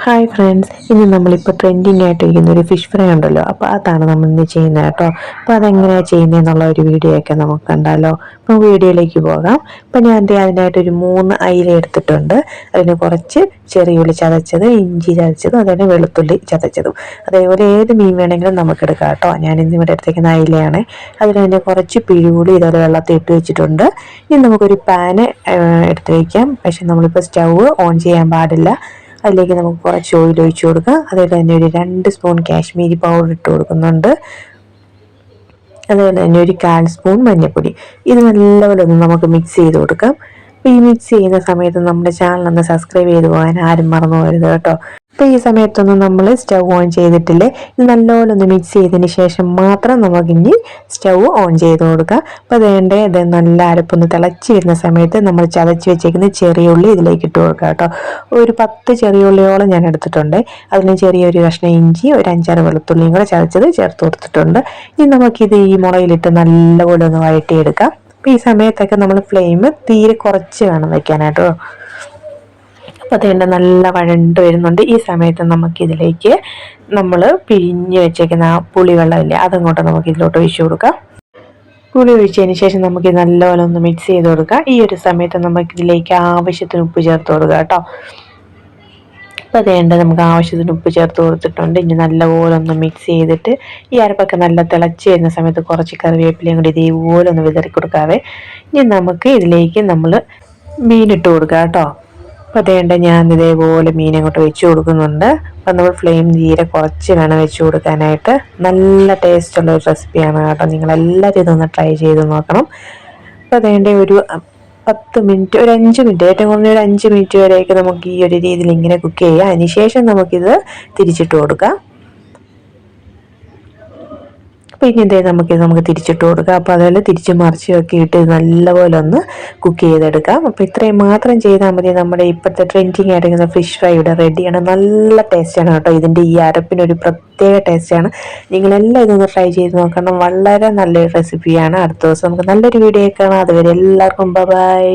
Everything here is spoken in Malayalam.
ഹായ് ഫ്രണ്ട്സ്, ഇന്ന് നമ്മളിപ്പോൾ ട്രെൻഡിങ് ആയിട്ടിരിക്കുന്ന ഒരു ഫിഷ് ഫ്രൈ ഉണ്ടല്ലോ. അപ്പോൾ അതാണ് നമ്മൾ ഇന്ന് ചെയ്യുന്നത് കേട്ടോ. അപ്പോൾ അതെങ്ങനെയാണ് ചെയ്യുന്നതെന്നുള്ള ഒരു വീഡിയോ ഒക്കെ നമുക്ക് കണ്ടാലോ. അപ്പോൾ വീഡിയോയിലേക്ക് പോകാം. അപ്പോൾ ഞാൻ അതിനായിട്ടൊരു 3 അയില എടുത്തിട്ടുണ്ട്. അതിന് കുറച്ച് ചെറിയ ഉള്ളി ചതച്ചത്, ഇഞ്ചി ചതച്ചതും, അതുപോലെ വെളുത്തുള്ളി ചതച്ചതും. അതേപോലെ ഏത് മീൻ വേണമെങ്കിലും നമുക്ക് എടുക്കാം കേട്ടോ. ഞാൻ ഇന്നിവിടെ എടുത്തേക്കുന്ന അയിലയാണ്. അതിൽ തന്നെ കുറച്ച് പിഴിപുളി ഇതുപോലെ വെള്ളത്തിൽ ഇട്ട് വെച്ചിട്ടുണ്ട്. ഇനി നമുക്കൊരു പാന് എടുത്ത് വയ്ക്കാം. പക്ഷെ നമ്മളിപ്പോൾ സ്റ്റൗ ഓൺ ചെയ്യാൻ പാടില്ല. അതിലേക്ക് നമുക്ക് കുറച്ച് ഓയിൽ ഒഴിച്ചു കൊടുക്കാം. അതുപോലെ തന്നെ ഒരു 2 സ്പൂൺ കാശ്മീരി പൗഡർ ഇട്ട് കൊടുക്കുന്നുണ്ട്. അതുപോലെ തന്നെ ഒരു 1/4 സ്പൂൺ മഞ്ഞൾപ്പൊടി. ഇത് നല്ലപോലെ ഒന്ന് നമുക്ക് മിക്സ് ചെയ്ത് കൊടുക്കാം. അപ്പോൾ ഈ മിക്സ് ചെയ്യുന്ന സമയത്ത് നമ്മുടെ ചാനൽ ഒന്ന് സബ്സ്ക്രൈബ് ചെയ്ത് പോകാൻ ആരും മറന്നു പോകരുത് കേട്ടോ. അപ്പോൾ ഈ സമയത്തൊന്നും നമ്മൾ സ്റ്റൗ ഓൺ ചെയ്തിട്ടില്ലേ. ഇത് നല്ലപോലെ ഒന്ന് മിക്സ് ചെയ്തതിന് ശേഷം മാത്രം നമുക്കിനി സ്റ്റൗ ഓൺ ചെയ്ത് കൊടുക്കാം. അപ്പോൾ ഇത് നല്ല അരപ്പൊന്ന് തിളച്ച് വരുന്ന സമയത്ത് നമ്മൾ ചതച്ച് വെച്ചേക്കുന്ന ചെറിയ ഉള്ളി ഇതിലേക്ക് ഇട്ട് കൊടുക്കാം കേട്ടോ. ഒരു 10 ചെറിയ ഉള്ളിയോളം ഞാൻ എടുത്തിട്ടുണ്ട്. അതിന് ചെറിയൊരു കഷ്ണം ഇഞ്ചി, ഒരു 5-6 വെളുത്തുള്ളിയും കൂടെ ചതച്ചത് ചേർത്ത് കൊടുത്തിട്ടുണ്ട്. ഇനി നമുക്കിത് ഈ മുളകിലിട്ട് നല്ലപോലെ ഒന്ന് വഴറ്റിയെടുക്കാം. അപ്പോൾ ഈ സമയത്തൊക്കെ നമ്മൾ ഫ്ലെയിം തീരെ കുറച്ച് വേണം വയ്ക്കാനായിട്ടോ. അപ്പോൾ അതുകൊണ്ട് നല്ല വഴണ്ട് വരുന്നുണ്ട്. ഈ സമയത്ത് നമുക്കിതിലേക്ക് നമ്മൾ പിഴിഞ്ഞ് വെച്ചേക്കുന്ന ആ പുളിവെള്ളമില്ലേ, അതങ്ങോട്ട് നമുക്ക് ഇതിലോട്ട് ഒഴിച്ചു കൊടുക്കാം. പുളി ഒഴിച്ചതിന് ശേഷം നമുക്ക് നല്ലപോലെ ഒന്ന് മിക്സ് ചെയ്ത് കൊടുക്കാം. ഈ ഒരു സമയത്ത് നമുക്കിതിലേക്ക് ആവശ്യത്തിന് ഉപ്പ് ചേർത്ത് കൊടുക്കാം കേട്ടോ. അപ്പോൾ അതേണ്ട നമുക്ക് ആവശ്യത്തിന് ഉപ്പ് ചേർത്ത് കൊടുത്തിട്ടുണ്ട്. ഇനി നല്ലപോലെ ഒന്ന് മിക്സ് ചെയ്തിട്ട് ഈ അരപ്പൊക്കെ നല്ല തിളച്ച് വരുന്ന സമയത്ത് കുറച്ച് കറിവേപ്പിലയും കൂടി ഇതേപോലെ ഒന്ന് വിതറി കൊടുക്കാവേ. ഇനി നമുക്ക് ഇതിലേക്ക് നമ്മൾ മീനിട്ട് കൊടുക്കാം കേട്ടോ. അപ്പോൾ അതേണ്ട ഞാൻ ഇതേപോലെ മീൻ അങ്ങോട്ട് വെച്ച് കൊടുക്കുന്നുണ്ട്. അപ്പം നമ്മൾ ഫ്ലെയിം തീരെ കുറച്ച് വേണം വെച്ച് കൊടുക്കാനായിട്ട്. നല്ല ടേസ്റ്റുള്ള ഒരു റെസിപ്പിയാണ് കേട്ടോ. നിങ്ങളെല്ലാവരും ഇതൊന്ന് ട്രൈ ചെയ്ത് നോക്കണം. അപ്പോൾ അതേണ്ട ഒരു 10 മിനിറ്റ്, ഒരു 5 മിനിറ്റ്, ഏറ്റവും കുറഞ്ഞ ഒരു 5 മിനിറ്റ് വരെയൊക്കെ നമുക്ക് ഈ ഒരു രീതിയിൽ ഇങ്ങനെ കുക്ക് ചെയ്യാം. അതിന് ശേഷം നമുക്കിത് തിരിച്ചിട്ട് കൊടുക്കാം. അപ്പോൾ ഇനി നമുക്ക് തിരിച്ചിട്ട് കൊടുക്കാം. അപ്പോൾ അതുപോലെ തിരിച്ച് മറിച്ച് ഒക്കെ ഇട്ട് നല്ലപോലെ ഒന്ന് കുക്ക് ചെയ്തെടുക്കാം. അപ്പോൾ ഇത്രയും മാത്രം ചെയ്താൽ മതി. നമ്മുടെ ഇപ്പോഴത്തെ ട്രെൻഡിങ് ആയിരിക്കുന്ന ഫിഷ് ഫ്രൈ ഇവിടെ റെഡിയാണ്. നല്ല ടേസ്റ്റാണ് കേട്ടോ. ഇതിൻ്റെ ഈ അരപ്പിനൊരു പ്രത്യേക ടേസ്റ്റാണ്. നിങ്ങളെല്ലാം ഇതൊന്ന് ട്രൈ ചെയ്ത് നോക്കണം. വളരെ നല്ലൊരു റെസിപ്പിയാണ്. അടുത്ത ദിവസം നമുക്ക് നല്ലൊരു വീഡിയോ കാണാം. അതുവരെ എല്ലാവർക്കും ബൈ.